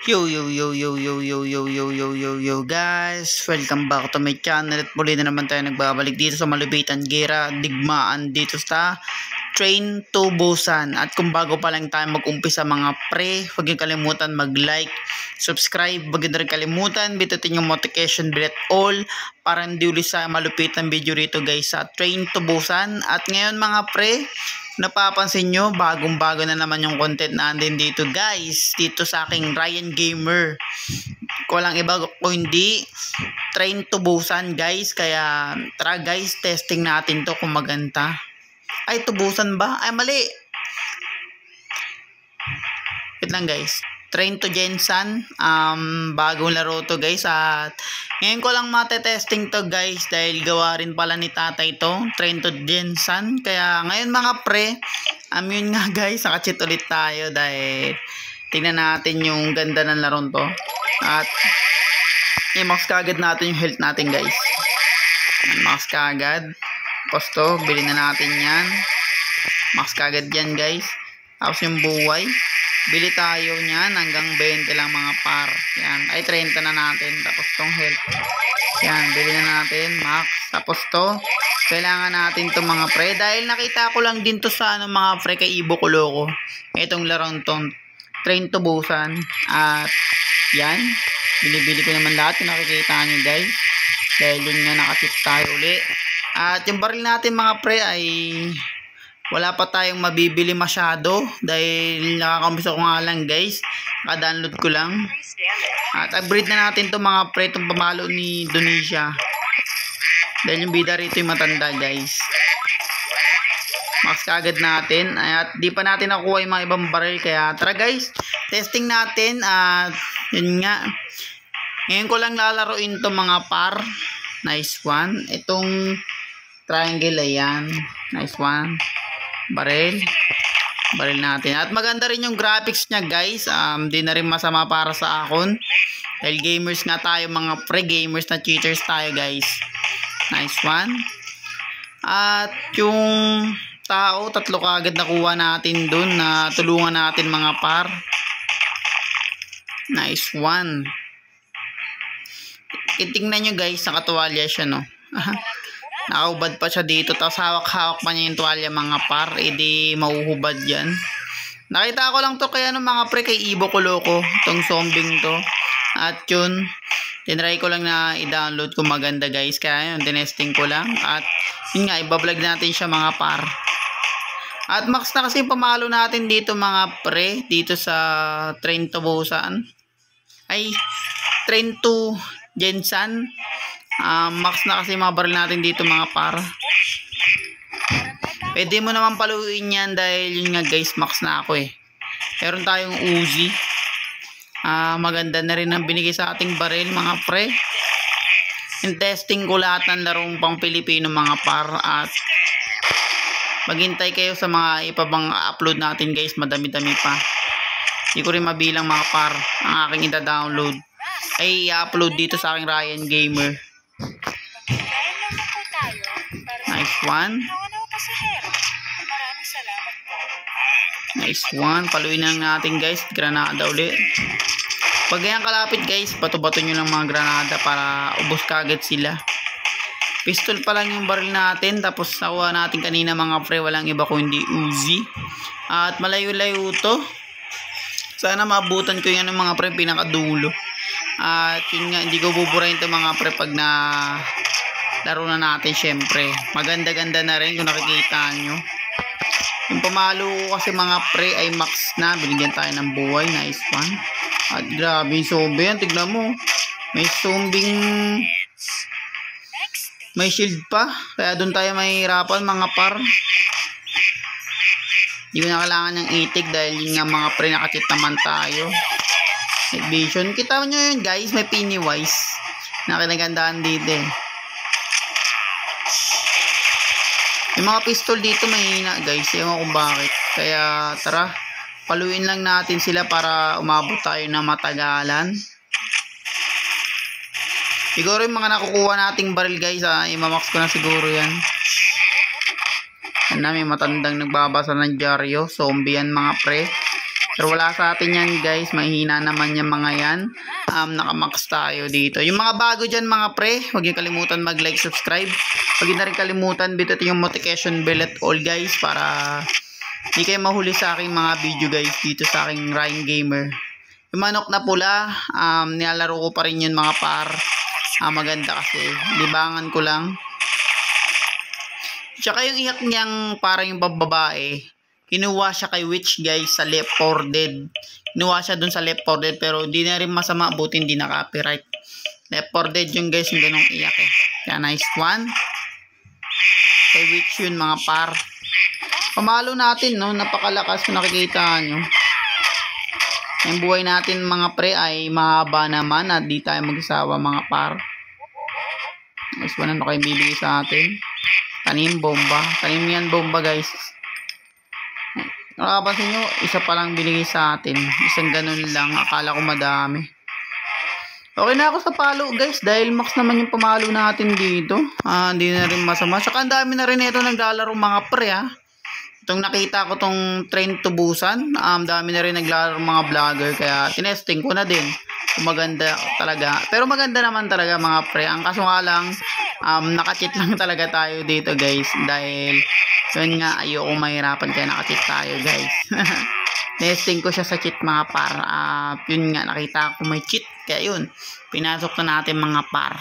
Yo guys, welcome back to my channel at muli na naman tayo nagbabalik dito sa Malupitan Gera, Digmaan dito sa Train to Busan. At kung bago pa lang tayo mag-umpisa mga pre, huwag niyo kalimutan mag-like, subscribe, huwag niyo rin kalimutan bitutin yung notification bell at all para hindi ulit sa malupitan video rito guys sa Train to Busan. At ngayon mga pre, napapansin nyo, bagong-bago na naman yung content natin dito guys, dito sa aking Ryan Gamer. Walang iba ko hindi Train to Busan guys, kaya tara guys, testing natin to kung maganda. Ay, Tubusan ba? Ay, mali. Wait lang guys, Train to Gensan, bagong laro to guys. At ngayon ko lang matetesting to guys dahil gawa rin pala ni tatay to, Train to Gensan. Kaya ngayon mga pre, yun nga guys, naka-cheat ulit tayo dahil tingnan natin yung ganda ng laro to. At i-max kagad natin yung health natin guys. Max kagad. Posto, bilhin na natin yan. Max kagad yan guys. Tapos yung buhay, bili tayo niyan hanggang 20 lang mga par. Yan, ay 30 na natin. Tapos tong health, yan, bili na natin, max. Tapos to, kailangan natin to mga pre. Dahil nakita ko lang din to sa mga pre kay Ibo Kuloko. Itong larong tong Train to Busan. At yan, binibili ko naman lahat yung nakikita nyo guys. Dahil yun nga nakachip tayo uli. At yung baril natin mga pre ay wala pa tayong mabibili masyado dahil nakakambisa ko nga lang guys, naka-download ko lang. At upgrade na natin to mga pre, itong pamalo ni Indonesia dahil yung bida rito yung matanda guys. Max kagad natin. At di pa natin nakuha yung mga ibang baril, kaya tara guys, testing natin. At yun nga, ngayon ko lang lalaroin to mga par. Nice one. Itong triangle, ayan, nice one. Baril natin. At maganda rin yung graphics nya guys. Di na rin masama para sa akon dahil gamers nga tayo mga pre, gamers na cheaters tayo guys. Nice one. At yung tao, tatlo kagad nakuha natin dun na tulungan natin mga par. Nice one. Itingnan nyo guys, nakatuwalya siya no. Nakaubad pa siya dito, tapos hawak-hawak pa niya yung tuwalya mga par, edi mauhubad yan. Nakita ko lang to kaya mga pre kay Ibo Kuloko, tong zombing to. At yun, tinry ko lang na i-download kung maganda guys, kaya yun, tinesting ko lang. At yun nga, ibablog natin siya mga par. At max na kasi yung pamalo natin dito mga pre, dito sa Train to Busan. Ay, Train to Gensan. Max na kasi mga baril natin dito mga par. Pwede mo naman paluin yan dahil yun nga guys, max na ako eh. Meron tayong Uzi. Maganda na rin ang binigay sa ating baril mga pre. In testing ko lahat ng larong pang Pilipino mga par. At maghintay kayo sa mga ipabang upload natin guys, madami-dami pa. Hindi ko rin mabilang mga par ang aking ida-download ay i-upload dito sa aking Ryan Gamer. Nice one. Nice one. Paluin lang natin guys, granada ulit. Pag ganyan kalapit guys, bato-bato nyo lang mga granada para ubos kagad sila. Pistol pa lang yung baril natin, tapos nakuha natin kanina mga pre, walang iba kundi Uzi. At malayo-layo to. Sana maabutan ko yan ng mga pre pinakadulo. At yun nga, hindi ko buburahin ito mga pre pag na laro na natin syempre. Maganda-ganda na rin kung nakikita nyo. Yung pamalo ko kasi mga pre ay max na. Binigyan tayo ng buhay. Nice one. At grabe yung zombie yan. Tignan mo. May zombing, may shield pa. Kaya doon tayo mahihirapan mga par. Hindi ko na kailangan ng itik dahil yun nga mga pre, nakachit naman tayo. Vision. Kita nyo yun guys, may Pennywise na kinagandaan dito eh. Yung mga pistol dito mahina guys, ewan kung bakit. Kaya tara, paluin lang natin sila para umabot tayo na matagalan. Siguro yung mga nakukuha nating baril guys, imamax ko na siguro yan. Yan na, may matandang nagbabasa ng dyaryo. Zombie yan mga pre. Pero wala sa atin yan guys. Mahina naman yung mga yan. Nakamax tayo dito. Yung mga bago dyan mga pre, huwag niyo kalimutan mag-like, subscribe. Huwag niyo na rin kalimutan bitin yung notification bell at all guys. Para hindi kayo mahuli sa aking mga video guys. Dito sa aking Ryan Gamer. Yung manok na pula, nilalaro ko pa rin yun mga par. Maganda kasi. Libangan ko lang. Tsaka yung iyak niyang parang yung babae, kinuha siya kay Witch guys sa Left 4 Dead. Kinuha siya dun sa Left 4 Dead pero hindi na rin masama, buti hindi na copyright. Left 4 Dead yung guys, yung ganong iyak eh. Kaya nice one. Kay Witch yun mga par. Pamalo natin no, napakalakas kung nakikita nyo. Yung buhay natin mga pre ay mahaba naman at di tayo magsasawa mga par. Nice one, ano kayo bibigay sa atin? Tanim bomba. Tanim yan bomba guys. Nakapansin nyo, isa pa lang binigay sa atin. Isang ganun lang. Akala ko madami. Okay na ako sa palo guys. Dahil max naman yung pamalo natin dito. Hindi na rin masama. Saka ang dami na rin ito naglalaro mga pre ha. Itong nakita ko tong Train to Busan. Dami na rin naglalaro mga vlogger. Kaya tinesting ko na din. Maganda talaga. Pero maganda naman talaga mga pre. Ang kaso nga lang, naka-cheat lang talaga tayo dito guys. Dahil yun nga, ayoko mahirapan kaya naka-cheat tayo guys. Testing ko siya sa cheat mga par. Yun nga, nakita ko may cheat. Kaya yun, pinasok na natin mga par.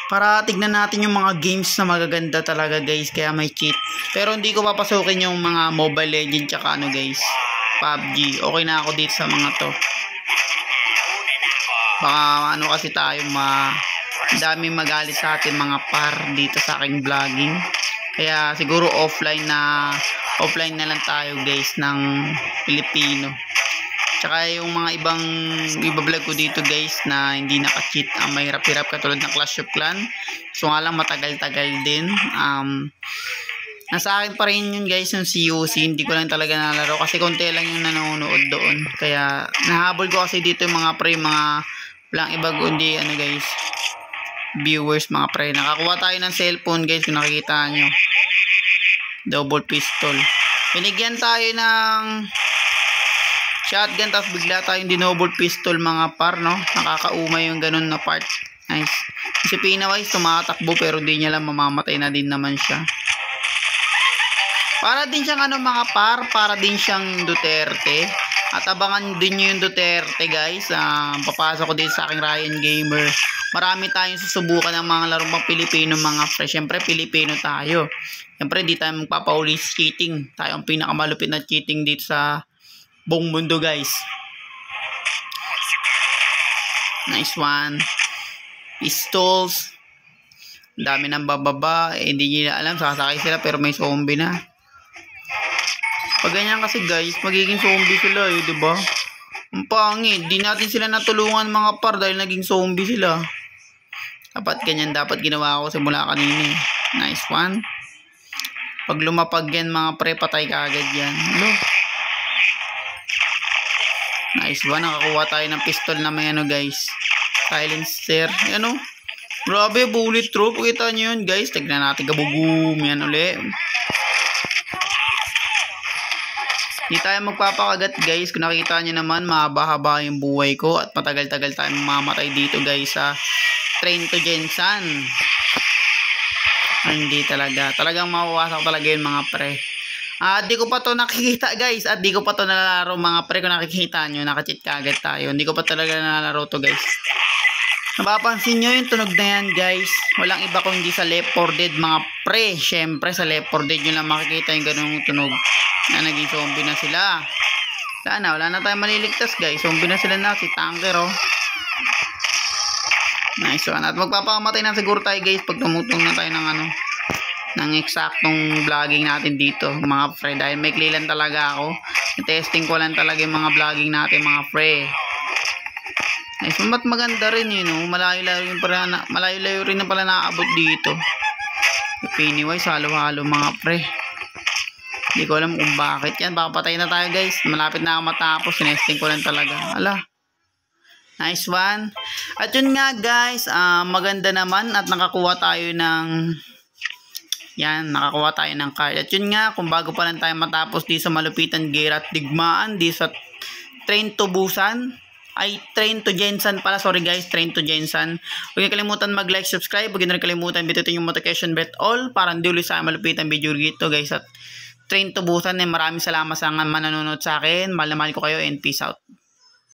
Para tignan natin yung mga games na magaganda talaga guys. Kaya may cheat. Pero hindi ko papasukin yung mga Mobile Legends tsaka ano guys, PUBG. Okay na ako dito sa mga to. Baka ano kasi tayo daming magalit sa atin mga par dito sa aking vlogging. Kaya siguro offline na lang tayo guys ng Pilipino. Tsaka yung mga ibang ibablog ko dito guys na hindi naka-cheat, mahirap-hirap katulad ng Clash of Clans. So nga lang matagal-tagal din. Nasa akin pa rin yun guys yung COC. Hindi ko lang talaga nalaro kasi konti lang yung nanonood doon. Kaya nahabol ko kasi dito yung mga pre, mga walang iba kundi ano guys, viewers mga pre. Nakakuha tayo ng cellphone guys kung nakikita nyo. Double pistol. Binigyan tayo ng shotgun tapos bigla tayong dinoble pistol mga par no. Nakakaumay yung ganun na part. Nice. Si Pinawise tumatakbo pero di niya lang mamamatay na din naman siya. Para din siyang ano mga par, para din siyang Duterte. At abangan din nyo yung Duterte guys. Papasok ko din sa aking Ryan Gamer. Marami tayong susubukan ng mga larong pang Pilipino mga pre. Siyempre Pilipino tayo. Siyempre di tayo magpapauli cheating. Tayo ang pinakamalupit na cheating dito sa buong mundo guys. Nice one. Pistols. Ang dami ng bababa. Hindi nila alam. Sasakay sila pero may zombie na. Pag ganyan kasi guys, magiging zombie sila eh, diba? Ang pangit. Di natin sila natulungan mga par dahil naging zombie sila. Dapat ganyan, dapat ginawa ko simula kanina eh. Nice one. Pag lumapag yan mga pre, patay ka agad yan. Hello. Nice one. Nakakuha tayo ng pistol na may ano guys. Silencer. Ano? Grabe, bullet proof. Kita nyo yun guys. Tignan natin kabugum. Yan ulit. Hindi tayo magpapakagat guys. Kung nakita nyo naman, mahaba-haba yung buhay ko. At matagal-tagal tayo mamamatay dito guys sa Train to Gensan. Hindi talaga. Talagang mawawasak talaga yun mga pre. Di ko pa to nakikita guys. At di ko pa to nalalaro mga pre. Kung nakikita nyo, nakacheat kagad tayo. Hindi ko pa talaga nalalaro to guys. Napapansin nyo yung tunog na yan guys. Walang iba kung hindi sa Left 4 Dead mga pre. Syempre sa Left 4 Dead nyo lang makikita yung ganung tunog. Na naging zombie na sila. Wala na tayong maliligtas guys. Zombie na sila na. Si Tanker oh. Nice one. At magpapakamatay na siguro tayo guys pag tumutong na tayo ng ano, ng eksaktong vlogging natin dito mga pre. Dahil may klilan talaga ako. Testing ko lang talaga yung mga vlogging natin mga pre. Nice one. Ba't maganda rin yun oh. Malayo-layo rin na pala nakaabot dito. Pennywise halo-halo mga pre. Hindi ko alam kung bakit yan. Baka patay na tayo guys. Malapit na ako matapos. Sinesting ko lang talaga. Ala. Nice one. At yun nga guys. Maganda naman. At nakakuha tayo ng Yan, nakakuha tayo ng card. At yun nga, kung bago pa lang tayo matapos di sa malupitan gear at digmaan, di sa Train to Busan, ay Train to Gensan pala, sorry guys, Train to Gensan. Huwag niyo kalimutan mag-like, subscribe, huwag niyo rin kalimutan bitutin yung notification bell all para hindi ulit sa malupitan video dito guys. At Train to Busan, maraming salamat sa mga manonood sa akin, mahal na mahal ko kayo and peace out.